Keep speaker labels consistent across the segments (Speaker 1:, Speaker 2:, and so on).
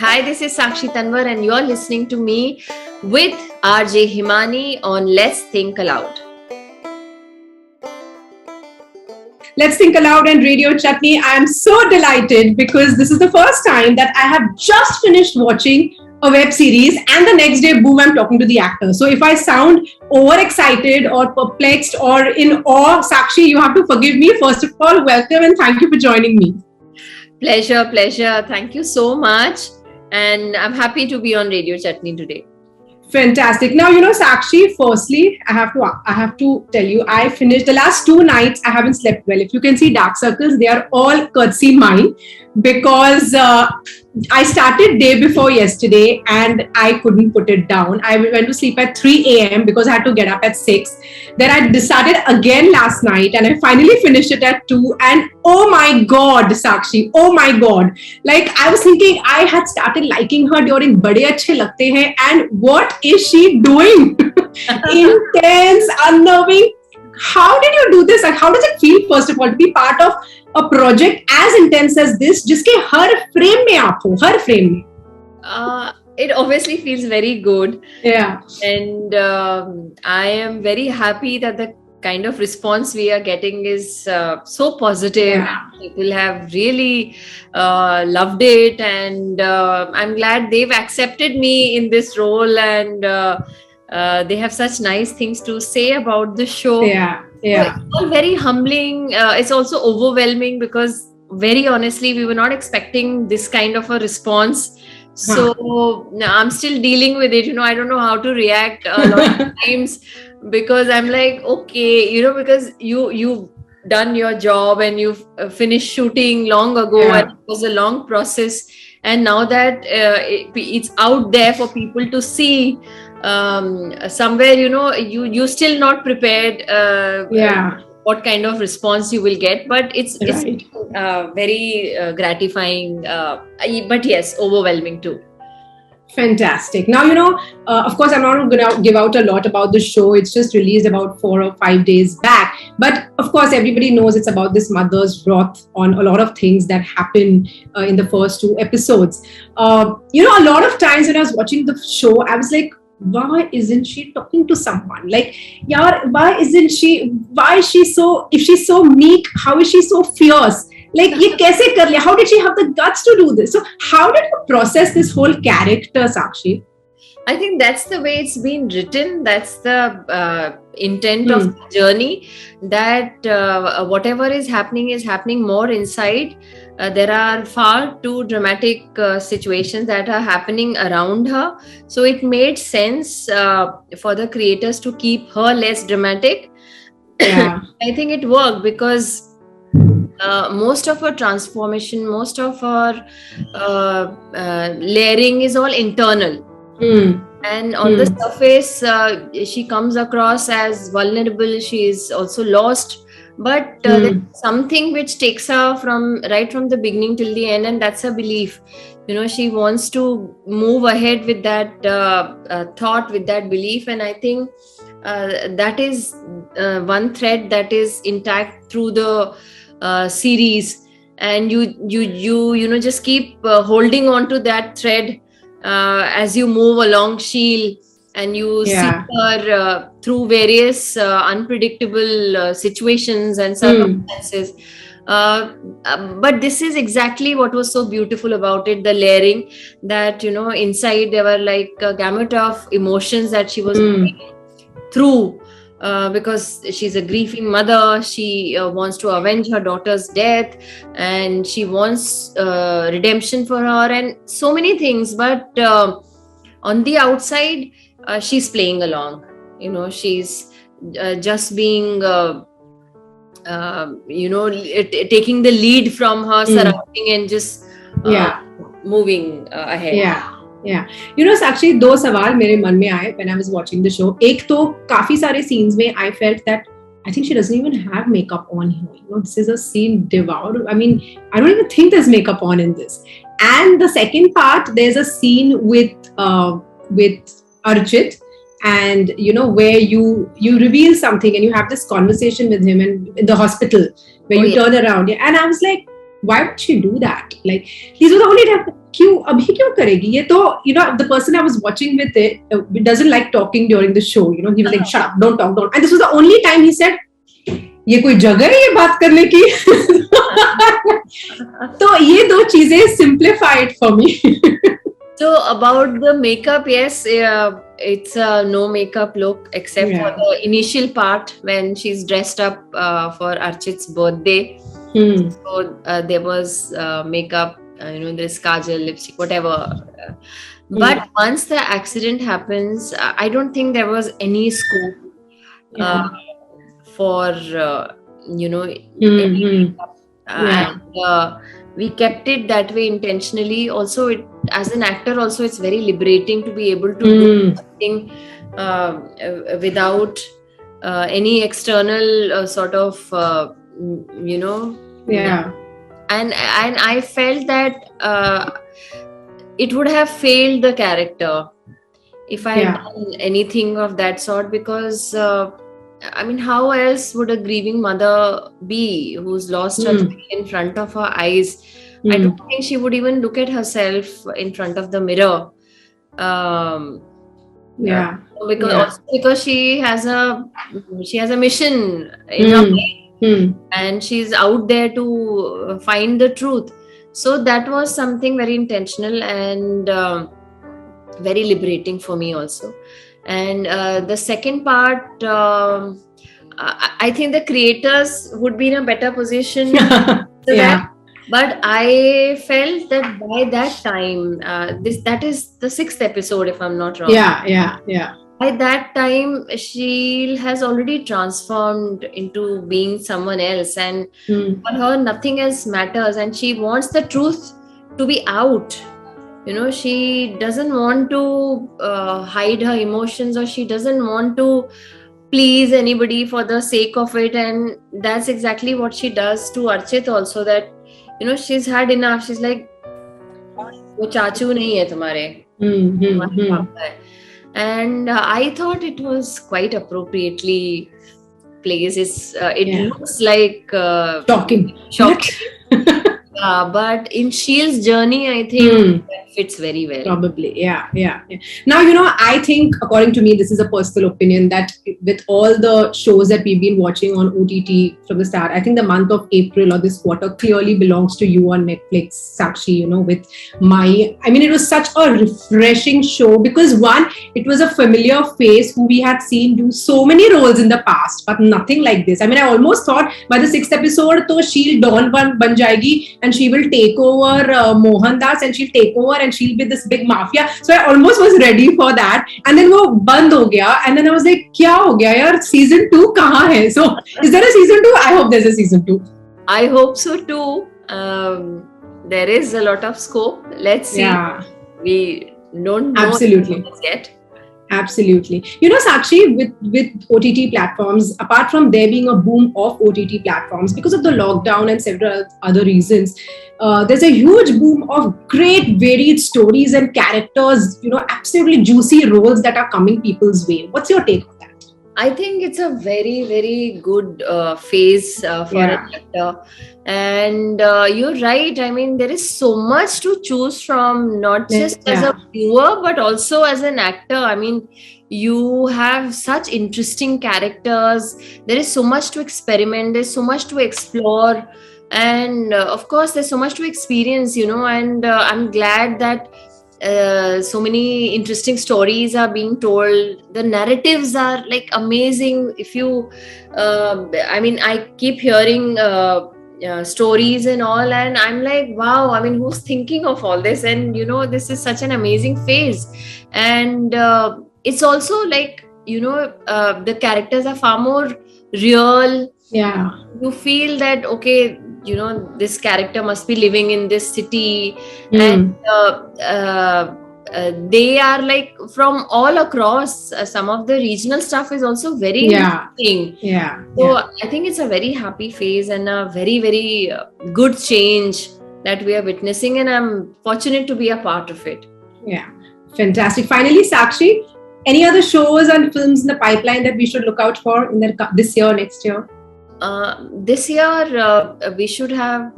Speaker 1: Hi, this is Sakshi Tanwar, and you're listening to me with RJ Himani on Let's Think Aloud.
Speaker 2: Let's Think Aloud and Radio Chutney. I am so delighted because this is the first time that I have just finished watching a web series and the next day, boom, I'm talking to the actor. So if I sound overexcited or perplexed or in awe, Sakshi, you have to forgive me. First of all, welcome and thank you for joining me.
Speaker 1: Pleasure. Thank you so much. And I'm happy to be on Radio Chutney today.
Speaker 2: Fantastic. Now, Sakshi, firstly, I have to tell you, I finished the last 2 nights. I haven't slept well. If you can see dark circles, they are all courtesy mine because I started day before yesterday and I couldn't put it down. I went to sleep at 3 a.m. because I had to get up at 6. Then I decided again last night and I finally finished it at 2. And oh my God, Sakshi, oh my God. Like I was thinking I had started liking her during Bade Achhe Lagte Hain, and what is she doing? Intense, unnerving. How did you do this? And how does it feel, first of all, to be part of a project as intense as this, जिसके हर frame में आप हो, हर frame में?
Speaker 1: It obviously feels very good.
Speaker 2: Yeah.
Speaker 1: And I am very happy that the kind of response we are getting is so positive.
Speaker 2: Yeah.
Speaker 1: People have really loved it, and I'm glad they've accepted me in this role, and they have such nice things to say about the show.
Speaker 2: Yeah.
Speaker 1: It's all very humbling. It's also overwhelming because very honestly, we were not expecting this kind of a response. So I'm still dealing with it. I don't know how to react a lot of times because I'm like, okay, because you've done your job and you've finished shooting long ago, and it was a long process. And now that it's out there for people to see, somewhere, you still not prepared what kind of response you will get, but it's very gratifying, but yes, overwhelming too.
Speaker 2: Fantastic. Now, of course, I'm not going to give out a lot about the show. It's just released about 4 or 5 days back. But of course, everybody knows it's about this mother's wrath on a lot of things that happen in the first 2 episodes. A lot of times when I was watching the show, I was like, why isn't she talking to someone? Like, why is she so, if she's so meek, how is she so fierce? Like, ye kaise kar liya? How did she have the guts to do this? So how did you process this whole character, Sakshi?
Speaker 1: I think that's the way it's been written. That's the intent of the journey, that whatever is happening more inside. There are far too dramatic situations that are happening around her. So it made sense for the creators to keep her less dramatic.
Speaker 2: Yeah.
Speaker 1: I think it worked because most of her transformation, most of her layering is all internal. And on the surface, she comes across as vulnerable. She is also lost. But there's something which takes her from the beginning till the end, and that's her belief. She wants to move ahead with that thought, with that belief, and I think that is one thread that is intact through the series. And you just keep holding on to that thread as you move along Sheel, and you see her through various unpredictable situations and circumstances. But this is exactly what was so beautiful about it, the layering, that, inside there were like a gamut of emotions that she was going through. Because she's a grieving mother, she wants to avenge her daughter's death, and she wants redemption for her, and so many things. But on the outside, she's playing along. She's just being, taking the lead from her surrounding and just moving ahead.
Speaker 2: Yeah. Sakshi, 2 सवाल मेरे मन में आए when I was watching the show. एक तो काफी सारे scenes में I felt that I think she doesn't even have makeup on here. This is a scene devoured. I mean, I don't even think there's makeup on in this. And the second part, there's a scene with Arjit, and where you reveal something and you have this conversation with him and in the hospital where you turn around. And I was like, why would she do that? Like, these were the only time. क्यों अभी क्यों करेगी ये तो, you know, the person I was watching with it doesn't like talking during the show, you know, he was like, shut up, don't talk, don't, and this was the only time he said, ये कोई जगह है ये बात करने की. तो ये दो चीजें simplified for me.
Speaker 1: So about the makeup, yes, it's a no makeup look except for the initial part when she's dressed up for Archit's birthday. So there was makeup, there's kajal, lipstick, whatever. But once the accident happens, I don't think there was any scope for any makeup. And we kept it that way intentionally. Also, as an actor, also it's very liberating to be able to do something without any external sort of and I felt that it would have failed the character if I had done anything of that sort, because how else would a grieving mother be who's lost her child in front of her eyes? I don't think she would even look at herself in front of the mirror. Because she has a mission in her mind, and she's out there to find the truth. So that was something very intentional and very liberating for me also. And the second part, I think the creators would be in a better position that. But I felt that by that time, that is the 6th episode, if I'm not wrong. By that time, she has already transformed into being someone else, and for her, nothing else matters. And she wants the truth to be out. She doesn't want to hide her emotions, or she doesn't want to please anybody for the sake of it. And that's exactly what she does to Archit also, that she's had enough. She's like, wo chachu nahi hai tumhare. And I thought it was quite appropriately placed. It looks like
Speaker 2: shocking.
Speaker 1: But in Shield's journey, I think that fits very well.
Speaker 2: Probably, yeah. Now, I think, according to me, this is a personal opinion, that with all the shows that we've been watching on OTT from the start, I think the month of April or this quarter clearly belongs to you on Netflix, Sakshi, with MAI. I mean, it was such a refreshing show because, one, it was a familiar face who we had seen do so many roles in the past, but nothing like this. I mean, I almost thought by the 6th episode, to Shield Dawn ban jayegi, and she will take over Mohandas, and she'll take over and she'll be this big mafia. So I almost was ready for that. And then wo band ho gaya. And then I was like, kya ho gaya yaar? Season 2 kahan hai? So is there a season 2? I hope there's a season 2.
Speaker 1: I hope so too. There is a lot of scope. Let's see.
Speaker 2: Yeah.
Speaker 1: We don't know
Speaker 2: absolutely
Speaker 1: yet.
Speaker 2: Absolutely. Sakshi, with OTT platforms, apart from there being a boom of OTT platforms because of the lockdown and several other reasons, there's a huge boom of great varied stories and characters, absolutely juicy roles that are coming people's way. What's your take on that?
Speaker 1: I think it's a very, very good phase for an actor. And you're right. I mean, there is so much to choose from, not just as a viewer, but also as an actor. I mean, you have such interesting characters. There is so much to experiment. There's so much to explore. And of course, there's so much to experience, and I'm glad that so many interesting stories are being told. The narratives are like amazing. If you I keep hearing stories and all, and I'm like, wow, I mean, who's thinking of all this? And this is such an amazing phase. And it's also like, the characters are far more real. You feel that, okay, this character must be living in this city, and they are like from all across. Some of the regional stuff is also very interesting. So I think it's a very happy phase and a very, very good change that we are witnessing, and I'm fortunate to be a part of it.
Speaker 2: Yeah, fantastic. Finally, Sakshi, any other shows and films in the pipeline that we should look out for in this year, next year?
Speaker 1: This year we should have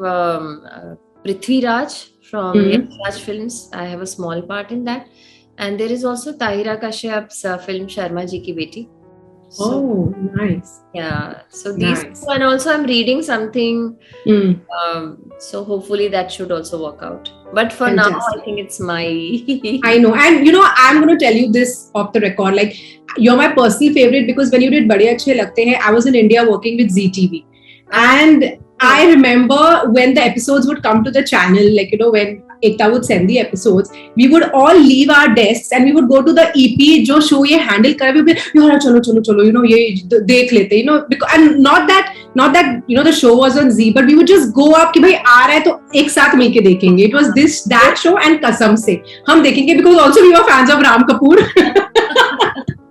Speaker 1: Prithvi Raj from Raj Films. I have a small part in that, and there is also Tahira Kashyap's film Sharma Ji Ki Beti.
Speaker 2: So, nice.
Speaker 1: Yeah, so these two, and also I'm reading something. So hopefully that should also work out. But for now, I think it's my.
Speaker 2: I know, and I'm going to tell you this off the record. Like, you're my personal favorite because when you did Bade Achhe Lagte Hain, I was in India working with ZTV, and I remember when the episodes would come to the channel, like, when Ekta would send the episodes, we would all leave our desks and we would go to the EP, jo show ye handle kar, we would be, chalo, ye dekh lete, because, and not that, the show was on Z, but we would just go up, ki bhai, aa raha hai, to ek saath milke dekhenge. It was that show and Kasam Se. Hum dekhenge, because also we were fans of Ram Kapoor.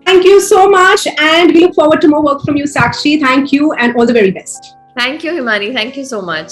Speaker 2: Thank you so much, and we look forward to more work from you, Sakshi. Thank you, and all the very best.
Speaker 1: Thank you, Himani. Thank you so much.